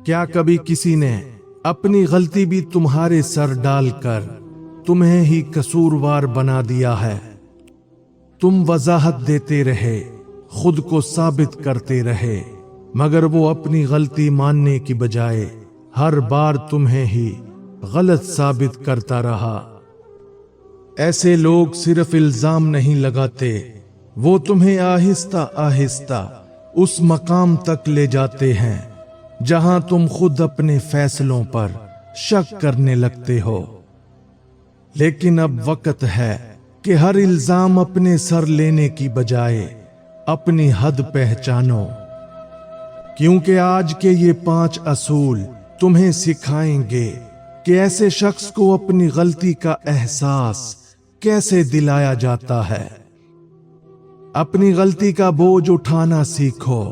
کیا کبھی کسی نے اپنی غلطی بھی تمہارے سر ڈال کر تمہیں ہی قصوروار بنا دیا ہے؟ تم وضاحت دیتے رہے، خود کو ثابت کرتے رہے، مگر وہ اپنی غلطی ماننے کی بجائے ہر بار تمہیں ہی غلط ثابت کرتا رہا۔ ایسے لوگ صرف الزام نہیں لگاتے، وہ تمہیں آہستہ آہستہ اس مقام تک لے جاتے ہیں جہاں تم خود اپنے فیصلوں پر شک کرنے لگتے ہو۔ لیکن اب وقت ہے کہ ہر الزام اپنے سر لینے کی بجائے اپنی حد پہچانو، کیونکہ آج کے یہ 5 اصول تمہیں سکھائیں گے کہ ایسے شخص کو اپنی غلطی کا احساس کیسے دلایا جاتا ہے۔ اپنی غلطی کا بوجھ اٹھانا سیکھو،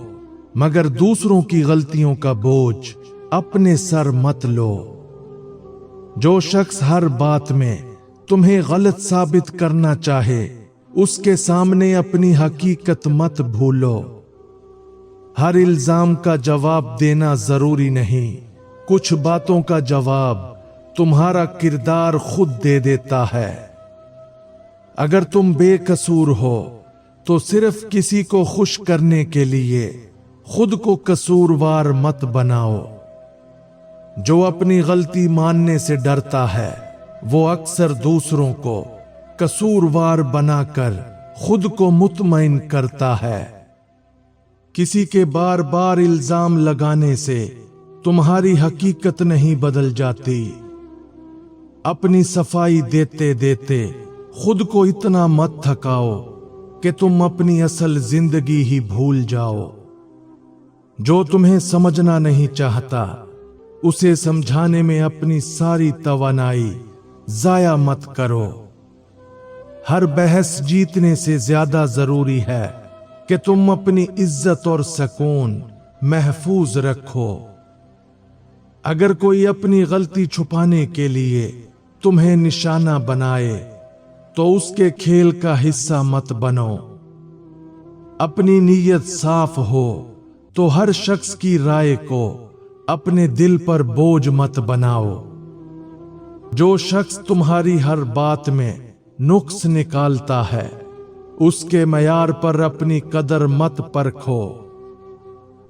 مگر دوسروں کی غلطیوں کا بوجھ اپنے سر مت لو۔ جو شخص ہر بات میں تمہیں غلط ثابت کرنا چاہے، اس کے سامنے اپنی حقیقت مت بھولو۔ ہر الزام کا جواب دینا ضروری نہیں، کچھ باتوں کا جواب تمہارا کردار خود دے دیتا ہے۔ اگر تم بے قصور ہو تو صرف کسی کو خوش کرنے کے لیے خود کو قصوروار مت بناؤ۔ جو اپنی غلطی ماننے سے ڈرتا ہے، وہ اکثر دوسروں کو قصوروار بنا کر خود کو مطمئن کرتا ہے۔ کسی کے بار بار الزام لگانے سے تمہاری حقیقت نہیں بدل جاتی۔ اپنی صفائی دیتے دیتے خود کو اتنا مت تھکاؤ کہ تم اپنی اصل زندگی ہی بھول جاؤ۔ جو تمہیں سمجھنا نہیں چاہتا، اسے سمجھانے میں اپنی ساری توانائی ضائع مت کرو۔ ہر بحث جیتنے سے زیادہ ضروری ہے کہ تم اپنی عزت اور سکون محفوظ رکھو۔ اگر کوئی اپنی غلطی چھپانے کے لیے تمہیں نشانہ بنائے تو اس کے کھیل کا حصہ مت بنو۔ اپنی نیت صاف ہو تو ہر شخص کی رائے کو اپنے دل پر بوجھ مت بناؤ۔ جو شخص تمہاری ہر بات میں نقص نکالتا ہے، اس کے معیار پر اپنی قدر مت پرکھو۔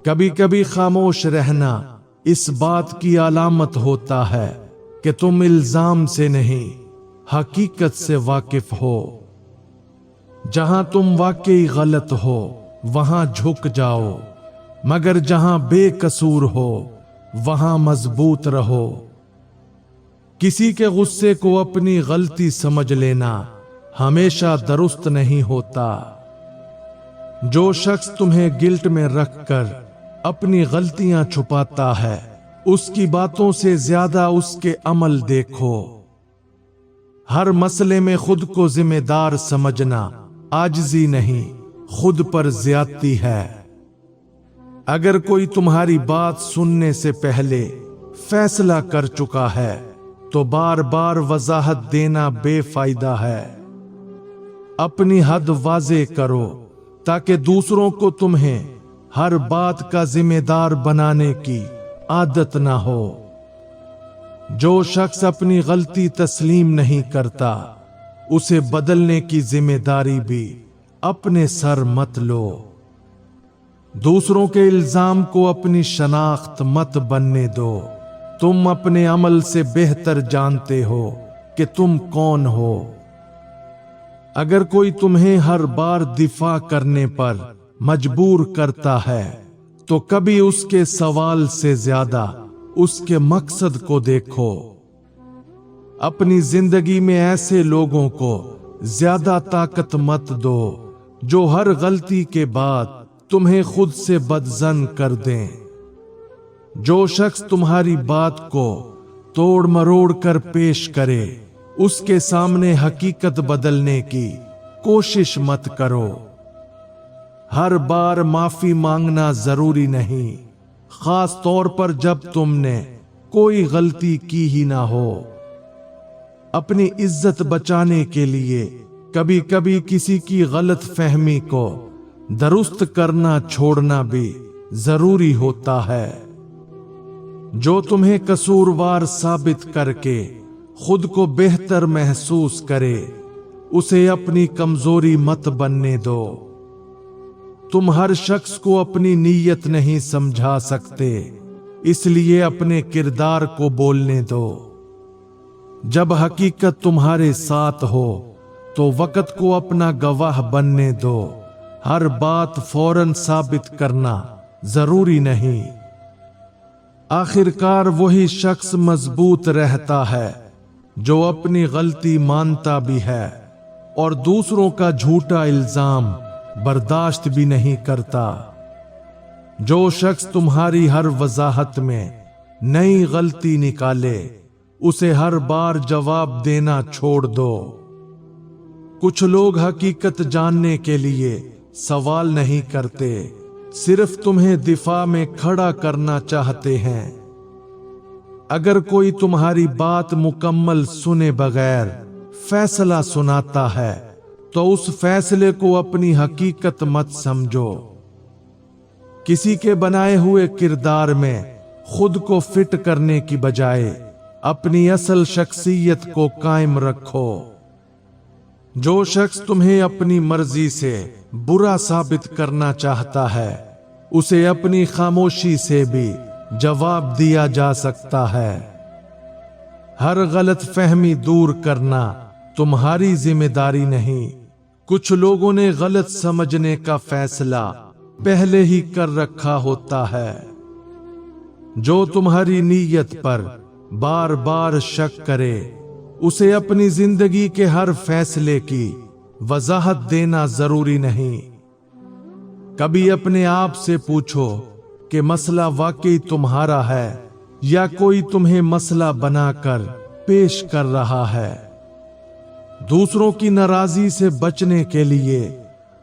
کبھی کبھی خاموش رہنا اس بات کی علامت ہوتا ہے کہ تم الزام سے نہیں، حقیقت سے واقف ہو۔ جہاں تم واقعی غلط ہو وہاں جھک جاؤ، مگر جہاں بے قصور ہو وہاں مضبوط رہو۔ کسی کے غصے کو اپنی غلطی سمجھ لینا ہمیشہ درست نہیں ہوتا۔ جو شخص تمہیں گلٹ میں رکھ کر اپنی غلطیاں چھپاتا ہے، اس کی باتوں سے زیادہ اس کے عمل دیکھو۔ ہر مسئلے میں خود کو ذمہ دار سمجھنا عاجزی نہیں، خود پر زیادتی ہے۔ اگر کوئی تمہاری بات سننے سے پہلے فیصلہ کر چکا ہے تو بار بار وضاحت دینا بے فائدہ ہے۔ اپنی حد واضح کرو تاکہ دوسروں کو تمہیں ہر بات کا ذمہ دار بنانے کی عادت نہ ہو۔ جو شخص اپنی غلطی تسلیم نہیں کرتا، اسے بدلنے کی ذمہ داری بھی اپنے سر مت لو۔ دوسروں کے الزام کو اپنی شناخت مت بننے دو۔ تم اپنے عمل سے بہتر جانتے ہو کہ تم کون ہو۔ اگر کوئی تمہیں ہر بار دفاع کرنے پر مجبور کرتا ہے تو کبھی اس کے سوال سے زیادہ اس کے مقصد کو دیکھو۔ اپنی زندگی میں ایسے لوگوں کو زیادہ طاقت مت دو جو ہر غلطی کے بعد تمہیں خود سے بدظن کر دیں۔ جو شخص تمہاری بات کو توڑ مروڑ کر پیش کرے، اس کے سامنے حقیقت بدلنے کی کوشش مت کرو۔ ہر بار معافی مانگنا ضروری نہیں، خاص طور پر جب تم نے کوئی غلطی کی ہی نہ ہو۔ اپنی عزت بچانے کے لیے کبھی کبھی کسی کی غلط فہمی کو درست کرنا چھوڑنا بھی ضروری ہوتا ہے۔ जो तुम्हें कसूरवार साबित करके खुद को बेहतर महसूस करे, उसे अपनी कमजोरी मत बनने दो। तुम हर शख्स को अपनी नीयत नहीं समझा सकते, इसलिए अपने किरदार को बोलने दो। जब हकीकत तुम्हारे साथ हो तो वक्त को अपना गवाह बनने दो। हर बात फौरन साबित करना जरूरी नहीं। आखिरकार वही शख्स मजबूत रहता है जो अपनी गलती मानता भी है और दूसरों का झूठा इल्जाम बर्दाश्त भी नहीं करता। जो शख्स तुम्हारी हर वजाहत में नई गलती निकाले, उसे हर बार जवाब देना छोड़ दो। कुछ लोग हकीकत जानने के लिए सवाल नहीं करते, सिर्फ तुम्हें दिफा में खड़ा करना चाहते हैं। अगर कोई तुम्हारी बात मुकम्मल सुने बगैर फैसला सुनाता है, तो उस फैसले को अपनी हकीकत मत समझो। किसी के बनाए हुए किरदार में खुद को फिट करने की बजाय अपनी असल शख्सियत को कायम रखो। जो शख्स तुम्हें अपनी मर्जी से बुरा साबित करना चाहता है, उसे अपनी खामोशी से भी जवाब दिया जा सकता है। हर गलत फहमी दूर करना तुम्हारी जिम्मेदारी नहीं। कुछ लोगों ने गलत समझने का फैसला पहले ही कर रखा होता है। जो तुम्हारी नीयत पर बार बार शक करे, उसे अपनी जिंदगी के हर फैसले की वजाहत देना जरूरी नहीं। कभी अपने आप से पूछो कि मसला वाकई तुम्हारा है या कोई तुम्हें मसला बनाकर पेश कर रहा है। दूसरों की नाराजगी से बचने के लिए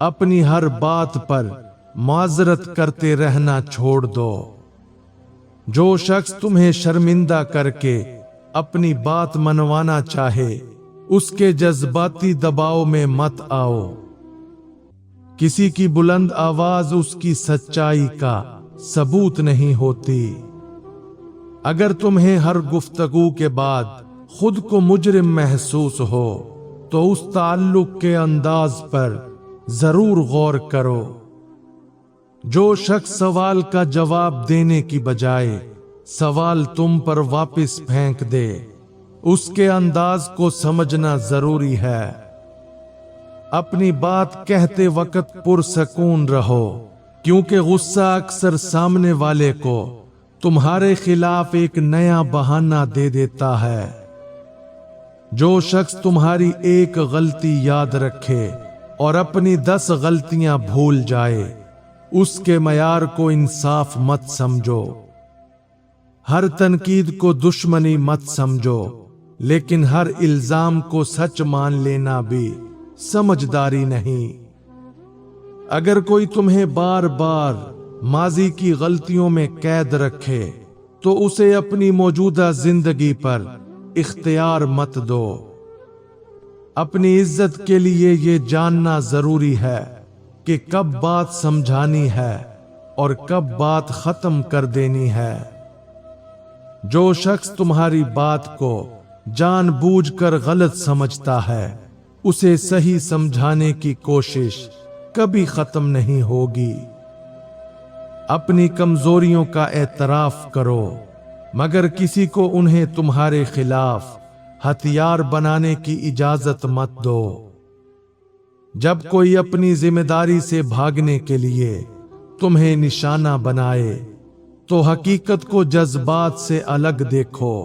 अपनी हर बात पर माजरत करते रहना छोड़ दो। जो शख्स तुम्हें शर्मिंदा करके अपनी बात मनवाना चाहे, उसके जज्बाती दबाव में मत आओ। किसी की बुलंद आवाज उसकी सच्चाई का सबूत नहीं होती। अगर तुम्हें हर गुफ्तगू के बाद खुद को मुजरिम महसूस हो, तो उस ताल्लुक के अंदाज पर जरूर गौर करो। जो शख्स सवाल का जवाब देने की बजाय सवाल तुम पर वापस फेंक दे, उसके अंदाज को समझना जरूरी है। अपनी बात कहते वक्त पुरसकून रहो, क्योंकि गुस्सा अक्सर सामने वाले को तुम्हारे खिलाफ एक नया बहाना दे देता है। जो शख्स तुम्हारी एक गलती याद रखे और अपनी 10 गलतियां भूल जाए, उसके मयार को इंसाफ मत समझो। हर तनकीद को दुश्मनी मत समझो, लेकिन हर इल्जाम को सच मान लेना भी समझदारी नहीं। अगर कोई तुम्हें बार बार माजी की गलतियों में कैद रखे, तो उसे अपनी मौजूदा जिंदगी पर इख्तियार मत दो। अपनी इज्जत के लिए ये जानना जरूरी है कि कब बात समझानी है और कब बात खत्म कर देनी है। जो शख्स तुम्हारी बात को जानबूझकर गलत समझता है, उसे सही समझाने की कोशिश कभी खत्म नहीं होगी। अपनी कमजोरियों का एतराफ करो, मगर किसी को उन्हें तुम्हारे खिलाफ हथियार बनाने की इजाजत मत दो। जब कोई अपनी जिम्मेदारी से भागने के लिए तुम्हें निशाना बनाए, तो हकीकत को जज्बात से अलग देखो।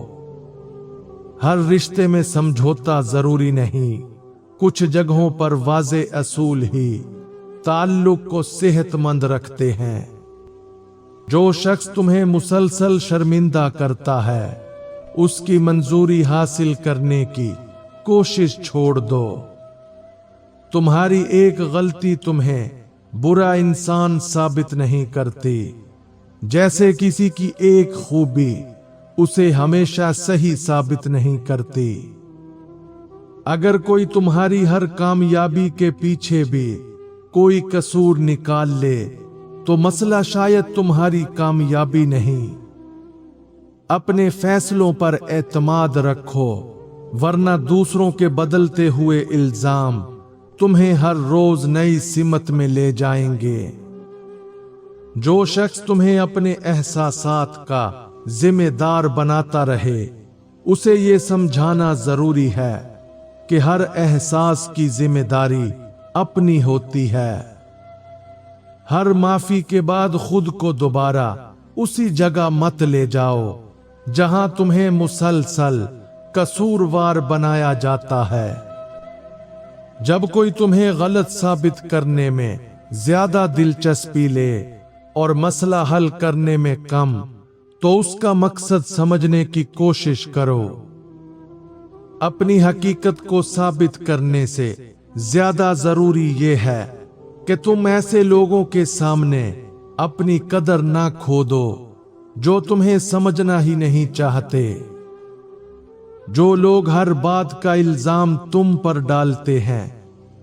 हर रिश्ते में समझौता जरूरी नहीं। कुछ जगहों पर वाज़े असूल ही ताल्लुक को सेहतमंद रखते हैं। जो शख्स तुम्हें मुसलसल शर्मिंदा करता है, उसकी मंजूरी हासिल करने की कोशिश छोड़ दो। तुम्हारी एक गलती तुम्हें बुरा इंसान साबित नहीं करती, जैसे किसी की एक खूबी उसे हमेशा सही साबित नहीं करती। अगर कोई तुम्हारी हर कामयाबी के पीछे भी कोई कसूर निकाल ले, तो मसला शायद तुम्हारी कामयाबी नहीं, अपने फैसलों पर एतमाद रखो, वरना दूसरों के बदलते हुए इल्जाम तुम्हें हर रोज नई सिमत में ले जाएंगे। जो शख्स तुम्हें अपने एहसासात का जिम्मेदार बनाता रहे, उसे ये समझाना जरूरी है कि हर एहसास की जिम्मेदारी अपनी होती है। हर माफी के बाद खुद को दोबारा उसी जगह मत ले जाओ जहां तुम्हें मुसलसल कसूरवार बनाया जाता है। जब कोई तुम्हें गलत साबित करने में ज्यादा दिलचस्पी ले और मसला हल करने में कम, तो उसका मकसद समझने की कोशिश करो। अपनी हकीकत को साबित करने से ज्यादा जरूरी ये है कि तुम ऐसे लोगों के सामने अपनी कदर ना खो दो जो तुम्हें समझना ही नहीं चाहते। जो लोग हर बात का इल्जाम तुम पर डालते हैं,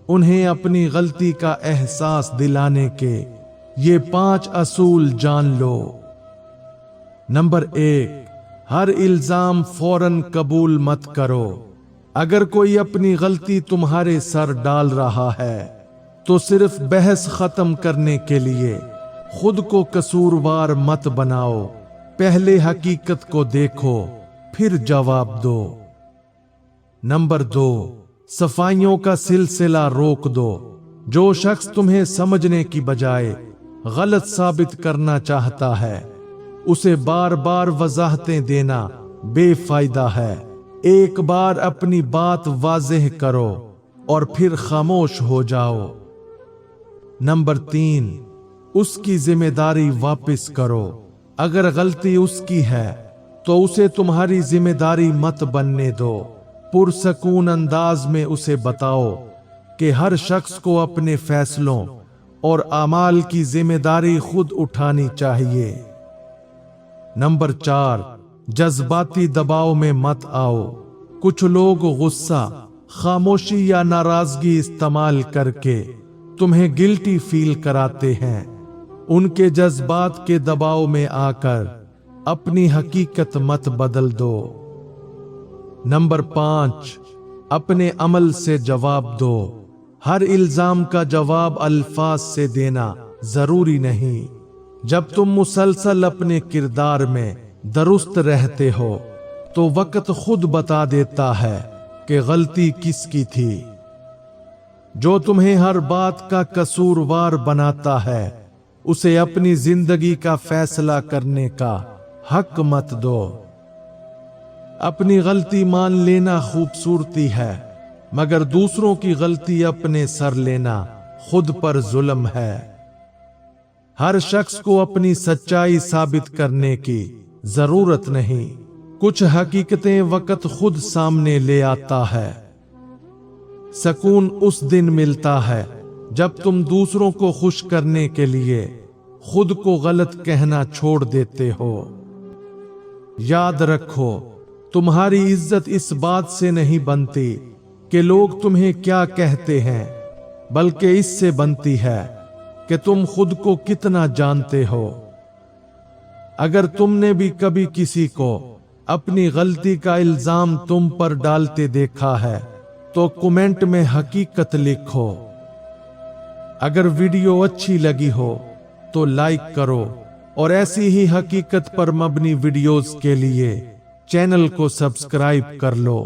उन्हें अपनी गलती का एहसास दिलाने के ये 5 असूल जान लो। नंबर 1, हर इल्जाम फौरन कबूल मत करो। अगर कोई अपनी गलती तुम्हारे सर डाल रहा है, तो सिर्फ बहस खत्म करने के लिए खुद को कसूरवार मत बनाओ। पहले हकीकत को देखो, फिर जवाब दो। नंबर 2, सफाइयों का सिलसिला रोक दो। जो शख्स तुम्हें समझने की बजाय गलत साबित करना चाहता है, उसे बार बार वजाहतें देना बेफायदा है। एक बार अपनी बात वाज़ेह करो और फिर खामोश हो जाओ। नंबर 3, उसकी जिम्मेदारी वापस करो। अगर गलती उसकी है तो उसे तुम्हारी जिम्मेदारी मत बनने दो। पुरसकून अंदाज में उसे बताओ कि हर शख्स को अपने फैसलों और अमाल की जिम्मेदारी खुद उठानी चाहिए। नंबर 4, जज्बाती दबाव में मत आओ। कुछ लोग गुस्सा, खामोशी या नाराजगी इस्तेमाल करके तुम्हें गिल्टी फील कराते हैं। उनके जज्बात के दबाव में आकर अपनी हकीकत मत बदल दो। नंबर 5, अपने अमल से जवाब दो। हर इल्जाम का जवाब अल्फाज से देना जरूरी नहीं। जब तुम मुसलसल अपने किरदार में दुरुस्त रहते हो, तो वक्त खुद बता देता है कि गलती किसकी थी। जो तुम्हें हर बात का कसूरवार बनाता है, उसे अपनी जिंदगी का फैसला करने का हक मत दो। अपनी गलती मान लेना खूबसूरती है, मगर दूसरों की गलती अपने सर लेना खुद पर जुल्म है। हर शख्स को अपनी सच्चाई साबित करने की जरूरत नहीं। कुछ हकीकतें वक्त खुद सामने ले आता है। सुकून उस दिन मिलता है जब तुम दूसरों को खुश करने के लिए खुद को गलत कहना छोड़ देते हो। याद रखो, तुम्हारी इज्जत इस बात से नहीं बनती कि लोग तुम्हें क्या कहते हैं, बल्कि इससे बनती है कि तुम खुद को कितना जानते हो। अगर तुमने भी कभी किसी को अपनी गलती का इल्जाम तुम पर डालते देखा है, तो कमेंट में हकीकत लिखो। अगर वीडियो अच्छी लगी हो तो लाइक करो और ऐसी ही हकीकत पर मबनी वीडियोस के लिए चैनल को सब्सक्राइब कर लो।